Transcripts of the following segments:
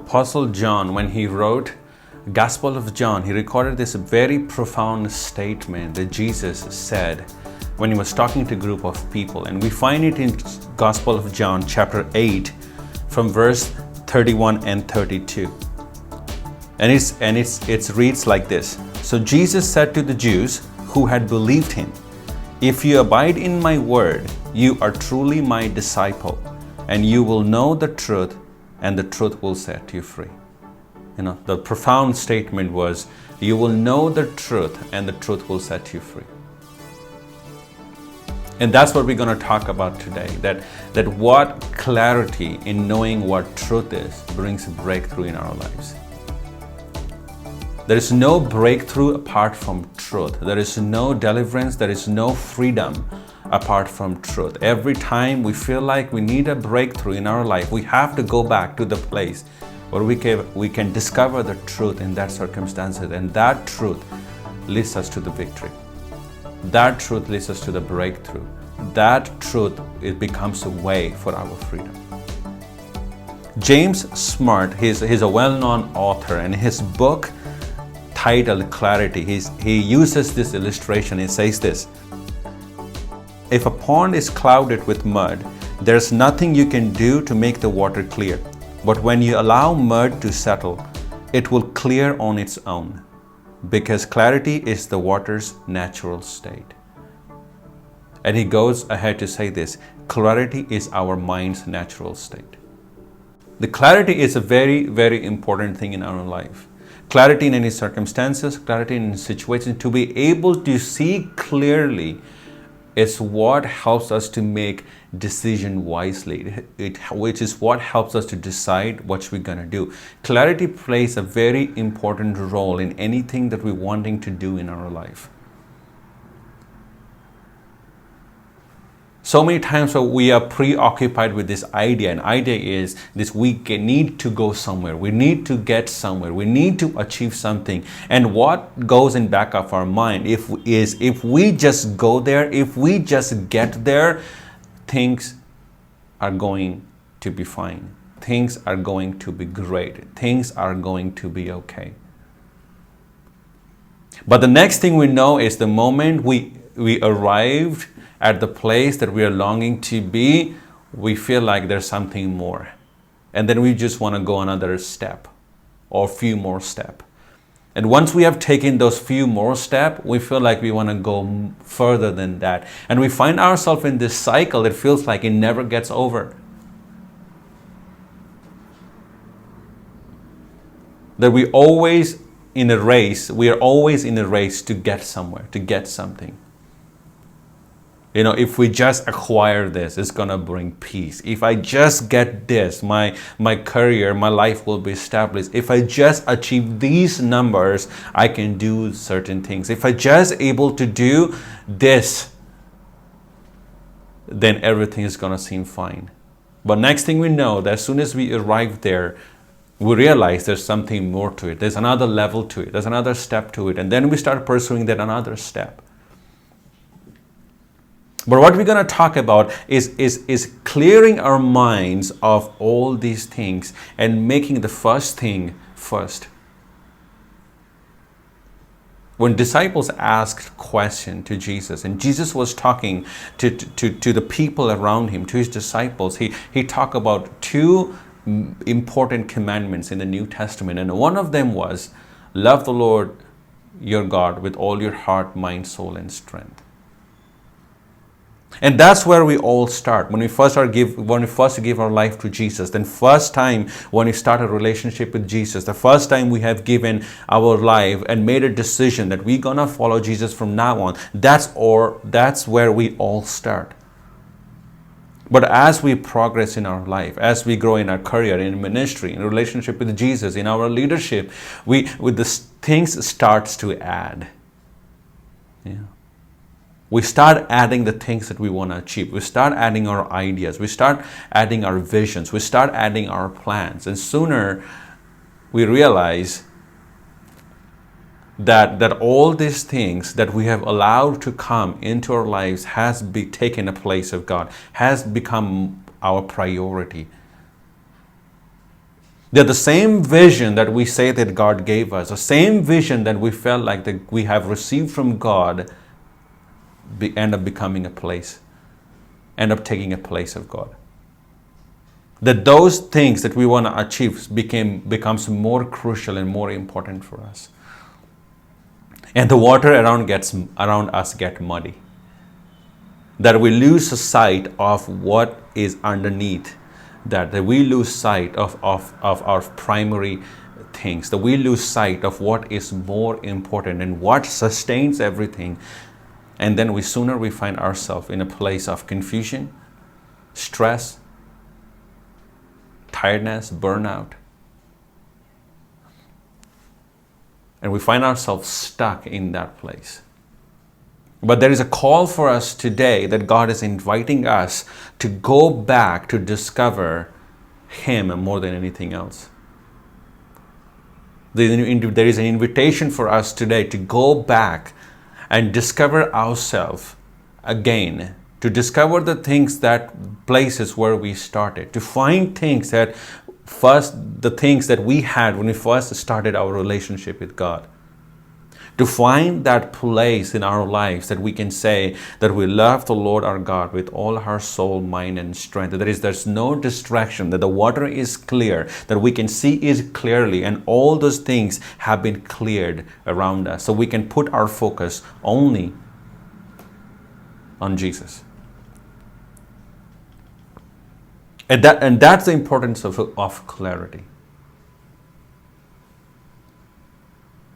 Apostle John, when he wrote Gospel of John, he recorded this very profound statement that Jesus said when he was talking to a group of people. And we find it in Gospel of John chapter 8 from verse 31 and 32. And it reads like this. So Jesus said to the Jews who had believed him, "If you abide in my word, you are truly my disciple, and you will know the truth, and the truth will set you free." The profound statement was, you will know the truth, and the truth will set you free. And that's what we're going to talk about today, that what clarity in knowing what truth is brings a breakthrough in our lives. There is no breakthrough apart from truth. There is no deliverance. There is no freedom apart from truth. Every time we feel like we need a breakthrough in our life, we have to go back to the place where we can discover the truth in that circumstances, and that truth leads us to the victory. That truth leads us to the breakthrough. That truth, it becomes a way for our freedom. James Smart, he's a well-known author, and his book titled Clarity, he uses this illustration. He says this: if a pond is clouded with mud, there's nothing you can do to make the water clear. But when you allow mud to settle, it will clear on its own, because clarity is the water's natural state. And he goes ahead to say this: clarity is our mind's natural state. The clarity is a very, very important thing in our life. Clarity in any circumstances, clarity in any situation, to be able to see clearly is what helps us to make decision wisely, which is what helps us to decide what we're going to do. Clarity plays a very important role in anything that we're wanting to do in our life. So many times we are preoccupied with this idea, and idea is this: we need to go somewhere, we need to get somewhere, we need to achieve something. And what goes in back of our mind if we just go there, if we just get there, things are going to be fine. Things are going to be great. Things are going to be okay. But the next thing we know is the moment we arrived at the place that we are longing to be, we feel like there's something more. And then we just want to go another step or a few more steps. And once we have taken those few more steps, we feel like we want to go further than that. And we find ourselves in this cycle that feels like it never gets over. That we are always in a race to get somewhere, to get something. If we just acquire this, it's going to bring peace. If I just get this, my career, my life will be established. If I just achieve these numbers, I can do certain things. If I just able to do this, then everything is going to seem fine. But next thing we know, that as soon as we arrive there, we realize there's something more to it. There's another level to it. There's another step to it. And then we start pursuing that another step. But what we're going to talk about is clearing our minds of all these things and making the first thing first. When disciples asked question to Jesus, and Jesus was talking to the people around him, to his disciples, he talked about two important commandments in the New Testament. And one of them was, love the Lord your God with all your heart, mind, soul, and strength. And that's where we all start. When we first give our life to Jesus, then first time when we start a relationship with Jesus, the first time we have given our life and made a decision that we're gonna follow Jesus from now on, that's where we all start. But as we progress in our life, as we grow in our career, in ministry, in relationship with Jesus, in our leadership, things starts to add. Yeah. We start adding the things that we want to achieve. We start adding our ideas. We start adding our visions. We start adding our plans. And sooner we realize that all these things that we have allowed to come into our lives has taken a place of God, has become our priority. They're the same vision that we say that God gave us, the same vision that we felt like that we have received from God, end up becoming a place, end up taking a place of God. That those things that we want to achieve becomes more crucial and more important for us. And the water around us get muddy. That we lose sight of what is underneath. That we lose sight of our primary things. That we lose sight of what is more important and what sustains everything. And then we find ourselves in a place of confusion, stress, tiredness, burnout. And we find ourselves stuck in that place. But there is a call for us today that God is inviting us to go back to discover Him more than anything else. There is an invitation for us today to go back and discover ourselves again, to discover the things places where we started, to find things the things that we had when we first started our relationship with God. To find that place in our lives that we can say that we love the Lord our God with all our soul, mind, and strength. There's no distraction, that the water is clear, that we can see it clearly, and all those things have been cleared around us. So we can put our focus only on Jesus. And that's the importance of clarity.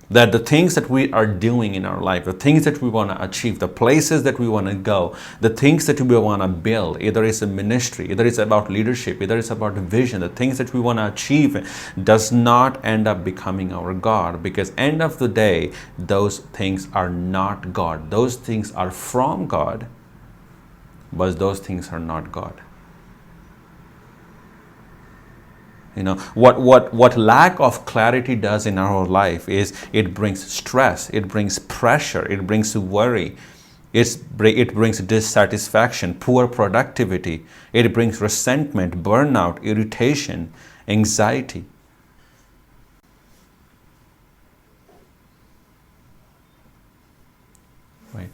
That the things that we are doing in our life, the things that we want to achieve, the places that we want to go, the things that we want to build, either it's a ministry, either it's about leadership, either it's about vision, the things that we want to achieve does not end up becoming our God, because end of the day, those things are not God. Those things are from God, but those things are not God. You know, what lack of clarity does in our life is it brings stress, it brings pressure, it brings worry, it brings dissatisfaction, poor productivity, it brings resentment, burnout, irritation, anxiety. Right.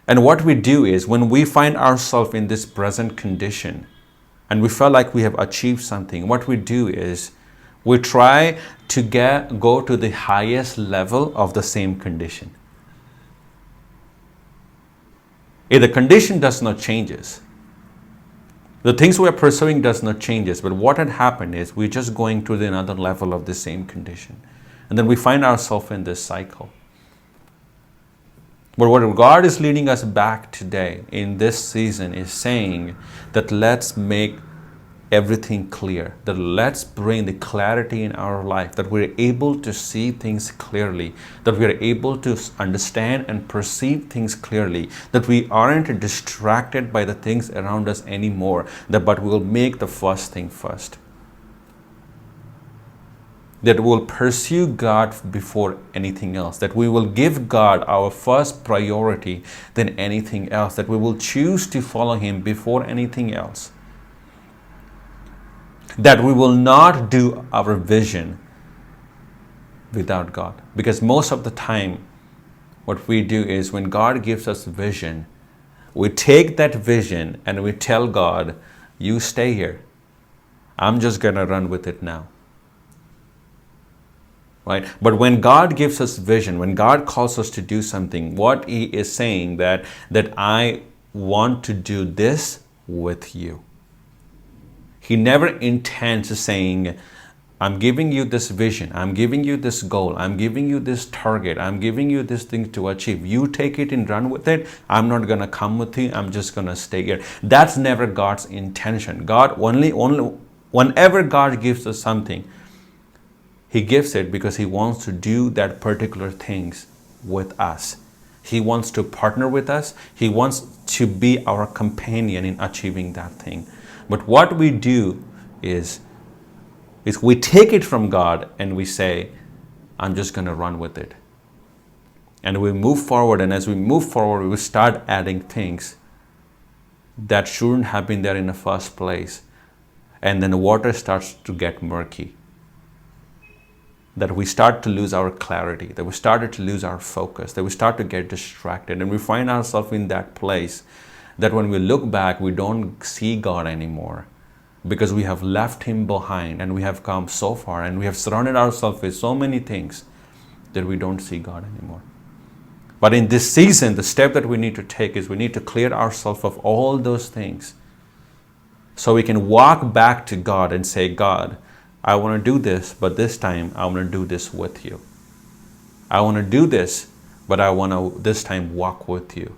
And what we do is, when we find ourselves in this present condition, and we feel like we have achieved something, what we do is we try to go to the highest level of the same condition. If the condition does not change, the things we are pursuing does not change, but what had happened is we're just going to another level of the same condition. And then we find ourselves in this cycle. But what God is leading us back today in this season is saying that let's make everything clear, that let's bring the clarity in our life, that we're able to see things clearly, that we're able to understand and perceive things clearly, that we aren't distracted by the things around us anymore, but we'll make the first thing first. That we'll pursue God before anything else, that we will give God our first priority than anything else, that we will choose to follow Him before anything else, that we will not do our vision without God. Because most of the time, what we do is when God gives us vision, we take that vision and we tell God, you stay here. I'm just going to run with it now. Right? But when God gives us vision, when God calls us to do something, what He is saying that I want to do this with you. He never intends saying, I'm giving you this vision, I'm giving you this goal, I'm giving you this target, I'm giving you this thing to achieve. You take it and run with it. I'm not going to come with you. I'm just going to stay here. That's never God's intention. God only whenever God gives us something, He gives it because He wants to do that particular things with us. He wants to partner with us. He wants to be our companion in achieving that thing. But what we do is we take it from God and we say, I'm just going to run with it. And we move forward. And as we move forward, we start adding things that shouldn't have been there in the first place. and then the water starts to get murky. That we start to lose our clarity, that we started to lose our focus, that we start to get distracted, and we find ourselves in that place that when we look back, we don't see God anymore because we have left Him behind and we have come so far and we have surrounded ourselves with so many things that we don't see God anymore. But in this season, the step that we need to take is we need to clear ourselves of all those things so we can walk back to God and say, God, I want to do this, but this time I want to do this with you. I want to do this, but I want to this time walk with you.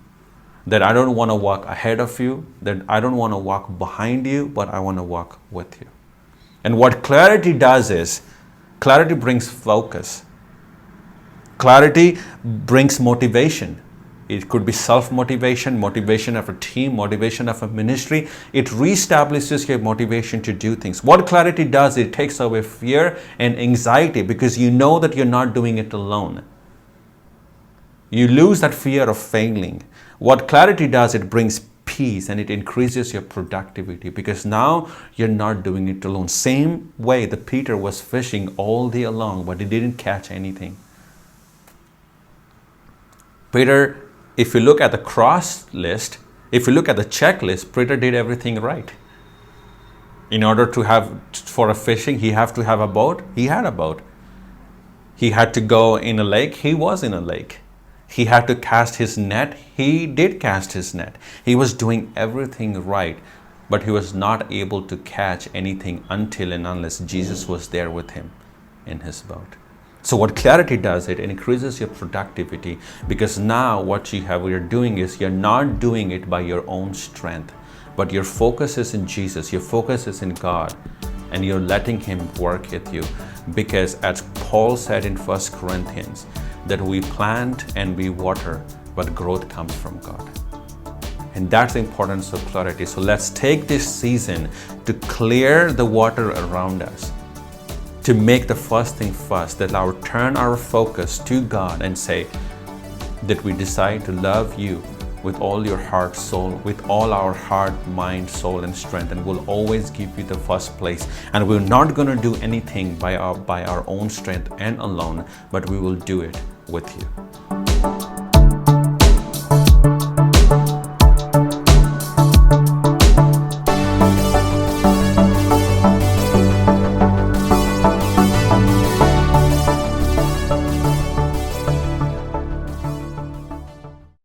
That I don't want to walk ahead of you, that I don't want to walk behind you, but I want to walk with you. And what clarity does is, clarity brings focus. Clarity brings motivation. It could be self-motivation, motivation of a team, motivation of a ministry. It reestablishes your motivation to do things. What clarity does, it takes away fear and anxiety because you know that you're not doing it alone. You lose that fear of failing. What clarity does, it brings peace and it increases your productivity because now you're not doing it alone. Same way that Peter was fishing all day long, but he didn't catch anything. Peter, if you look at the cross list, if you look at the checklist, Peter did everything right. In order to have, for a fishing, he had to have a boat. He had a boat. He had to go in a lake. He was in a lake. He had to cast his net. He did cast his net. He was doing everything right, but he was not able to catch anything until and unless Jesus was there with him in his boat. So what clarity does, it increases your productivity because now what you're doing is you're not doing it by your own strength, but your focus is in Jesus, your focus is in God, and you're letting Him work with you. Because as Paul said in 1 Corinthians, that we plant and we water, but growth comes from God. And that's the importance of clarity. So let's take this season to clear the water around us, to make the first thing first, that our turn our focus to God and say that we decide to love you with all your heart, soul, with all our heart, mind, soul, and strength, and we'll always give you the first place. And we're not going to do anything by our own strength and alone, but we will do it with you.